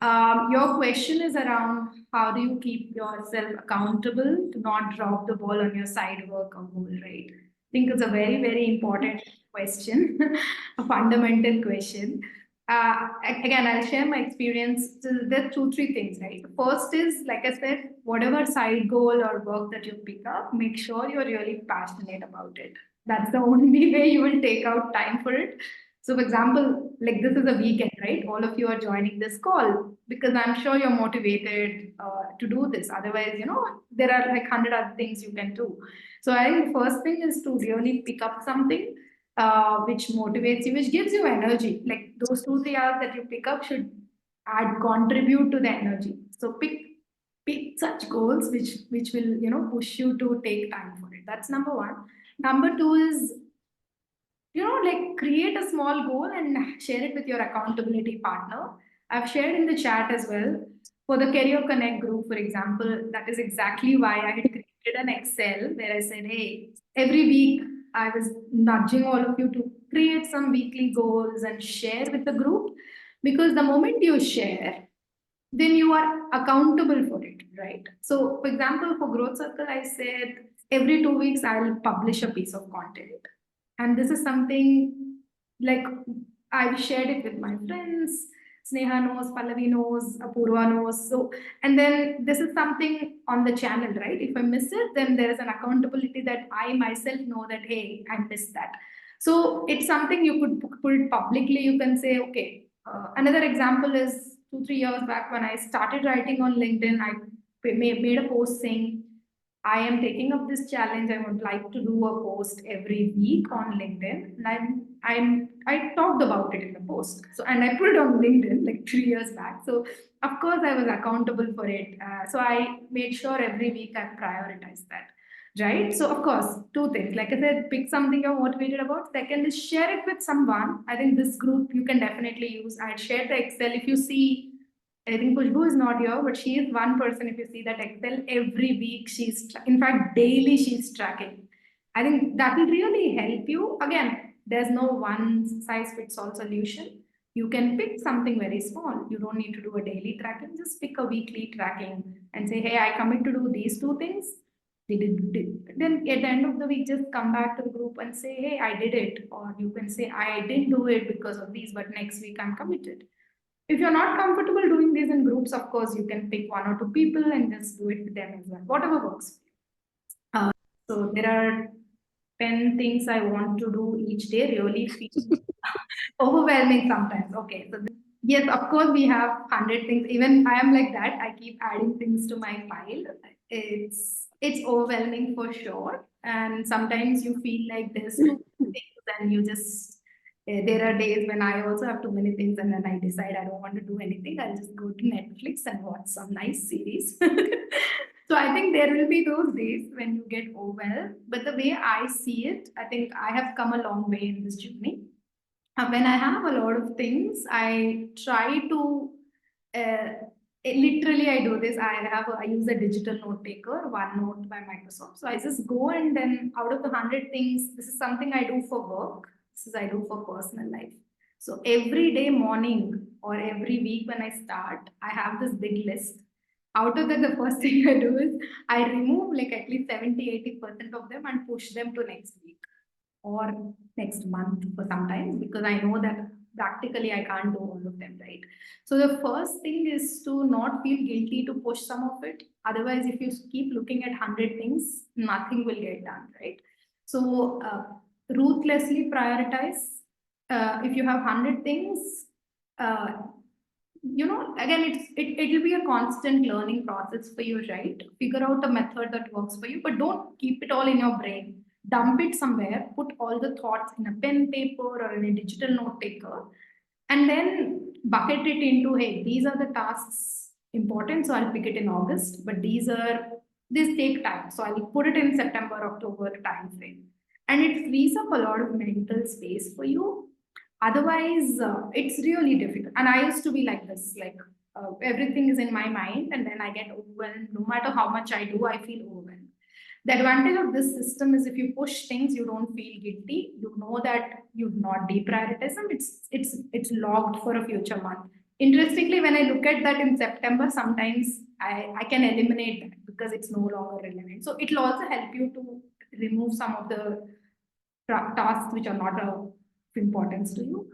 Your question is around how do you keep yourself accountable to not drop the ball on your side work or goal, right? I think it's a very, very important question, a fundamental question. Again, I'll share my experience. So there are two, three things, right? The first is, like I said, whatever side goal or work that you pick up, make sure you're really passionate about it. That's the only way you will take out time for it. So, for example, like this is a weekend, right? All of you are joining this call because I'm sure you're motivated to do this. Otherwise, there are like 100 other things you can do. So, I think the first thing is to really pick up something which motivates you, which gives you energy. Like those 2 3 hours that you pick up should contribute to the energy. So, pick such goals which will push you to take time for it. That's number one. Number two is like create a small goal and share it with your accountability partner. I've shared in the chat as well. For the Career Connect group, for example, that is exactly why I had created an Excel where I said, hey, every week I was nudging all of you to create some weekly goals and share with the group. Because the moment you share, then you are accountable for it, right? So, for example, for Growth Circle, I said every 2 weeks I'll publish a piece of content. And this is something like I've shared it with my friends. Sneha knows, Pallavi knows, Apurva knows. So, and then this is something on the channel, right? If I miss it, then there is an accountability that I myself know that, hey, I missed that. So it's something you could put it publicly. You can say, okay. Another example is 2 3 years back when I started writing on LinkedIn. I made a post saying I am taking up this challenge. I would like to do a post every week on LinkedIn, and I talked about it in the post. So and I put it on LinkedIn like 3 years back. So of course I was accountable for it. So I made sure every week I prioritized that. Right. So of course, two things. Like I said, pick something you're motivated about. Second is share it with someone. I think this group you can definitely use. I'd share the Excel. If you see I think Kushbu is not here, but she is one person. If you see that Excel every week, in fact, daily she's tracking. I think that will really help you. Again, there's no one size fits all solution. You can pick something very small. You don't need to do a daily tracking, just pick a weekly tracking and say, hey, I commit to do these two things. Then at the end of the week, just come back to the group and say, hey, I did it. Or you can say, I didn't do it because of these, but next week I'm committed. If you're not comfortable doing these in groups, of course, you can pick one or two people and just do it with them as well, whatever works. So there are 10 things I want to do each day, really feel overwhelming sometimes. Okay, so yes, of course, we have 100 things. Even I am like that. I keep adding things to my file. It's overwhelming for sure. And sometimes you feel like there's too many things and you just there are days when I also have too many things and then I decide I don't want to do anything. I'll just go to Netflix and watch some nice series. So I think there will be those days when you get overwhelmed. But the way I see it, I think I have come a long way in this journey. When I have a lot of things, I try to literally I do this. I use a digital note taker, OneNote by Microsoft. So I just go and then out of the 100 things, this is something I do for work. This is I do for personal life. So every day morning or every week when I start, I have this big list. Out of that, the first thing I do is I remove like at least 70 80% of them and push them to next week or next month for sometimes because I know that practically I can't do all of them, right? So the first thing is to not feel guilty to push some of it. Otherwise, if you keep looking at 100 things, nothing will get done, right? So ruthlessly prioritize. If you have 100 things, again, it'll be a constant learning process for you, right? Figure out a method that works for you, but don't keep it all in your brain. Dump it somewhere, put all the thoughts in a pen, paper, or in a digital note taker, and then bucket it into, hey, these are the tasks important, so I'll pick it in August, but these take time. So I'll put it in September, October time frame. And it frees up a lot of mental space for you. Otherwise, it's really difficult. And I used to be like this, like everything is in my mind, and then I get overwhelmed. No matter how much I do, I feel overwhelmed. The advantage of this system is if you push things, you don't feel guilty. You know that you've not deprioritized them. It's logged for a future month. Interestingly, when I look at that in September, sometimes I can eliminate that because it's no longer relevant. So it'll also help you to remove some of the tasks which are not of importance to you.